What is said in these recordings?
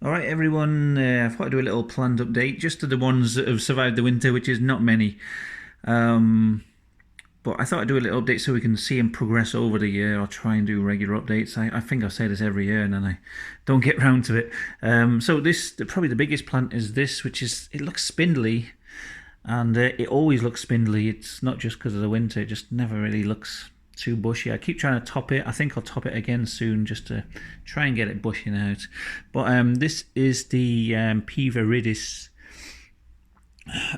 All right, everyone. I thought I'd do a little planned update just to the ones that have survived the winter, which is not many. Um, but I thought I'd do a little update so we can see them progress over the year. I'll try and do regular updates. I think I say this every year and then I don't get round to it. So probably the biggest plant is this, which is it looks spindly, and it always looks spindly. It's not just because of the winter; it just never really looks too bushy. I keep trying to top it. I think I'll top it again soon just to try and get it bushing out. But this is the P. viridis.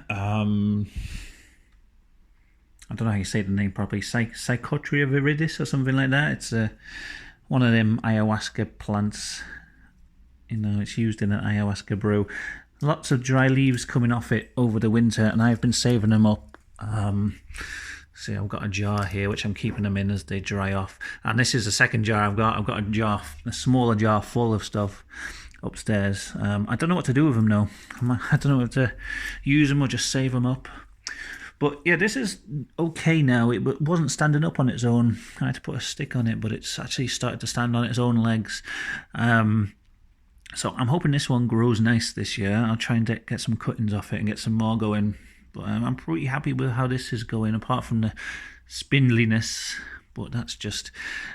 I don't know how you say the name properly. Psychotria viridis or something like that. It's one of them ayahuasca plants. It's used in an ayahuasca brew. Lots of dry leaves coming off it over the winter, and I've been saving them up. See, I've got a jar here which I'm keeping them in as they dry off, and this is the second jar I've got. I've got a smaller jar full of stuff upstairs. I don't know what to do with them though. I don't know whether to use them or just save them up. But yeah, this is okay now. It wasn't standing up on its own. I had to put a stick on it, but it's actually started to stand on its own legs. So I'm hoping this one grows nice this year. I'll try and get some cuttings off it and get some more going. But I'm pretty happy with how this is going, apart from the spindliness. But that's just,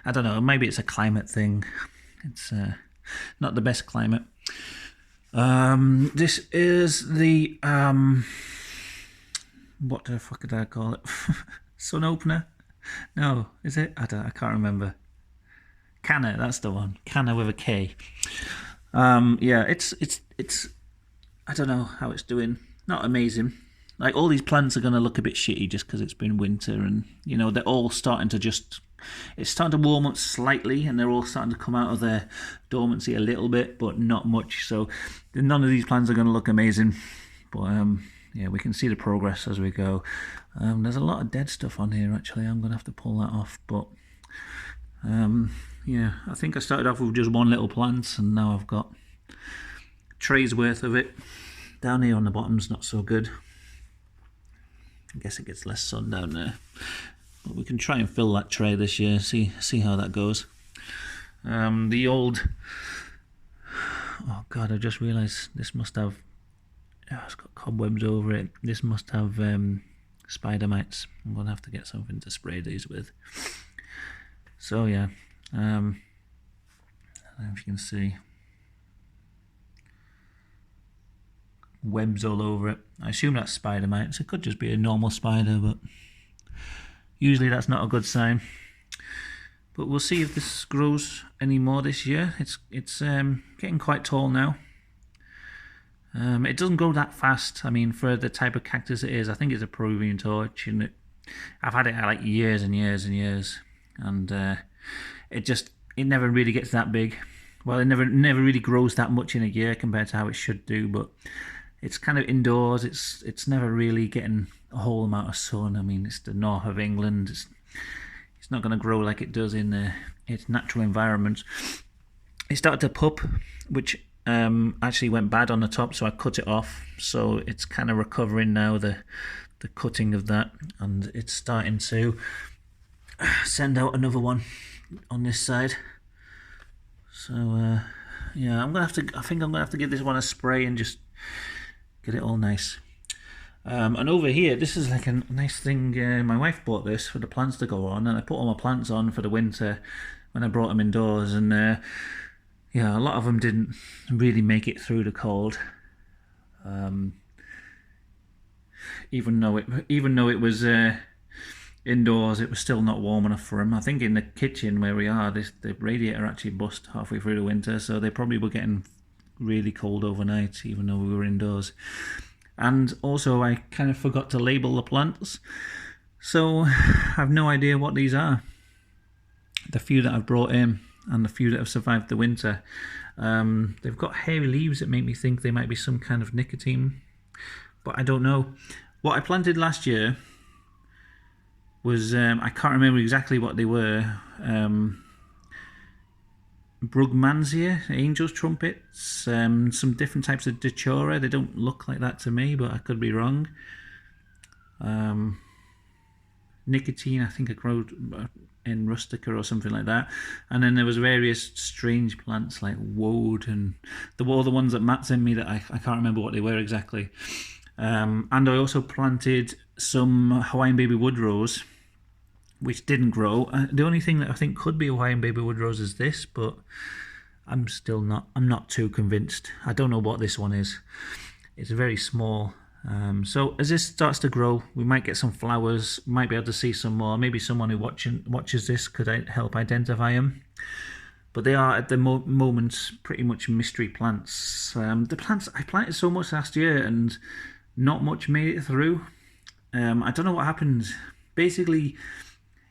I don't know, maybe it's a climate thing. It's not the best climate. This is the, what the fuck did I call it? Sun opener? No, is it? I can't remember. Canna, that's the one. Canna with a K. Yeah, it's. I don't know how it's doing. Not amazing. Like, all these plants are going to look a bit shitty just because it's been winter, and they're all starting to just. It's starting to warm up slightly, and they're all starting to come out of their dormancy a little bit, but not much. So none of these plants are going to look amazing, but yeah, we can see the progress as we go. There's a lot of dead stuff on here. Actually, I'm going to have to pull that off, but yeah, I think I started off with just one little plant, and now I've got trays worth of it. Down here on the bottom's not so good. I guess it gets less sun down there, but we can try and fill that tray this year. See how that goes. The old. Oh God! I just realised this must have. Oh, it's got cobwebs over it. This must have spider mites. I'm gonna have to get something to spray these with. So yeah, I don't know if you can see webs all over it. I assume that's spider mites. It could just be a normal spider, but usually that's not a good sign. But we'll see if this grows any more this year. It's getting quite tall now. It doesn't grow that fast. I mean, for the type of cactus it is, I think it's a Peruvian torch, and I've had it like years and years and years, and it never really gets that big. Well, it never really grows that much in a year compared to how it should do, but it's kind of indoors. It's never really getting a whole amount of sun. I mean, it's the north of England. It's not going to grow like it does in its natural environment. It started to pup, which actually went bad on the top, so I cut it off. So it's kind of recovering now, the cutting of that, and it's starting to send out another one on this side. So yeah, I think I'm gonna have to give this one a spray and just get it all nice. And over here, this is like a nice thing. My wife bought this for the plants to go on, and I put all my plants on for the winter when I brought them indoors. And yeah, a lot of them didn't really make it through the cold. Even though it was indoors, it was still not warm enough for them. I think in the kitchen where we are, the radiator actually bust halfway through the winter, so they probably were getting really cold overnight, even though we were indoors. And also, I kind of forgot to label the plants, so I have no idea what these are. The few that I've brought in and the few that have survived the winter, they've got hairy leaves that make me think they might be some kind of nicotine, but I don't know. What I planted last year was, I can't remember exactly what they were. Brugmansia, angel's trumpets, some different types of datura. They don't look like that to me, but I could be wrong. Nicotine, I think I growed N. rustica or something like that. And then there was various strange plants like woad, and all the ones that Matt sent me that I can't remember what they were exactly. And I also planted some Hawaiian baby wood rose, which didn't grow. The only thing that I think could be Hawaiian baby wood rose is this, but I'm not too convinced. I don't know what this one is. It's very small. So as this starts to grow, we might get some flowers, might be able to see some more. Maybe someone who watches this could help identify them. But they are at the moment pretty much mystery plants. The plants I planted so much last year and not much made it through. I don't know what happened. Basically,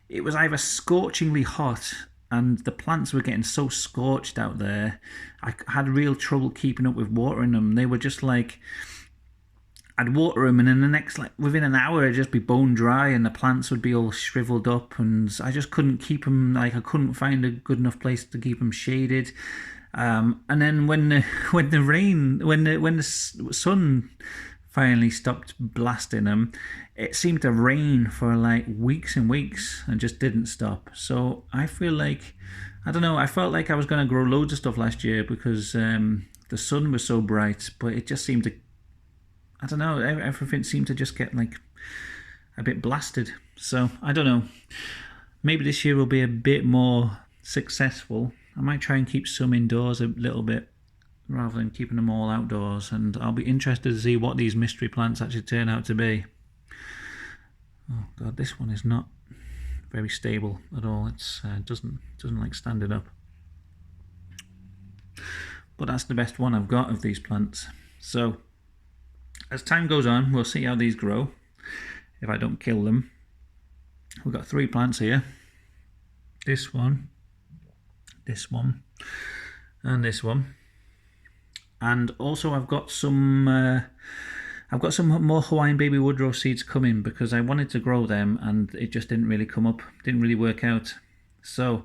it was either scorchingly hot and the plants were getting so scorched out there. I had real trouble keeping up with watering them. They were just like, I'd water them and then within an hour it'd just be bone dry and the plants would be all shriveled up, and I just couldn't keep them, I couldn't find a good enough place to keep them shaded. And then when the sun finally stopped blasting them, it seemed to rain for like weeks and weeks and just didn't stop. So I feel like, I don't know, I felt like I was going to grow loads of stuff last year because the sun was so bright, but it just seemed to, I don't know, everything seemed to just get like a bit blasted. So I don't know, maybe this year will be a bit more successful. I might try and keep some indoors a little bit rather than keeping them all outdoors, and I'll be interested to see what these mystery plants actually turn out to be. Oh god, this one is not very stable at all. It's doesn't like standing up. But that's the best one I've got of these plants. So as time goes on, we'll see how these grow if I don't kill them. We've got 3 plants here. This one, and this one. And also I've got some more Hawaiian baby wood rose seeds coming because I wanted to grow them and it just didn't really come up, didn't really work out. So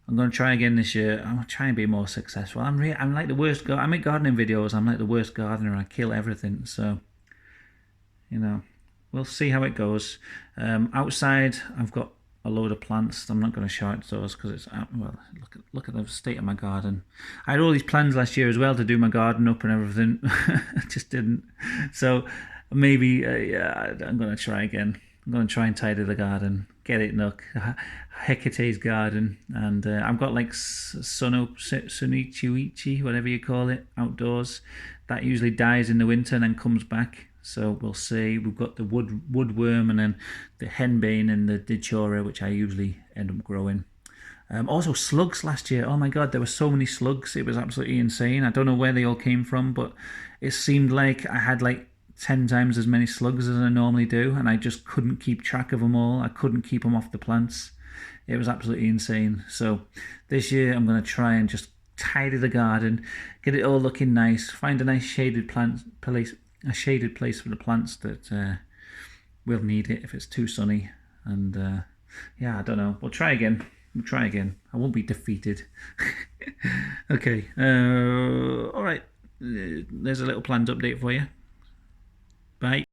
I'm going to try again this year. I'm going to try and be more successful. I'm like the worst. I make gardening videos. I'm like the worst gardener. I kill everything. So, you know, we'll see how it goes. Outside, I've got a load of plants. I'm not going to show it to us because it's, well, look at the state of my garden. I had all these plans last year as well to do my garden up and everything. I just didn't. So maybe I'm going to try again. I'm going to try and tidy the garden, get it look Hecate's garden, and I've got like Sunichiuichi, whatever you call it, outdoors. That usually dies in the winter and then comes back. So we'll see. We've got the woodworm and then the henbane and the dichora, which I usually end up growing. Also slugs last year. Oh my god, there were so many slugs. It was absolutely insane. I don't know where they all came from, but it seemed like I had like 10 times as many slugs as I normally do, and I just couldn't keep track of them all. I couldn't keep them off the plants. It was absolutely insane. So this year I'm going to try and just tidy the garden, get it all looking nice, find a nice shaded place for the plants that will need it if it's too sunny. And yeah, I don't know. We'll try again. I won't be defeated. Okay. All right. There's a little planned update for you. Bye.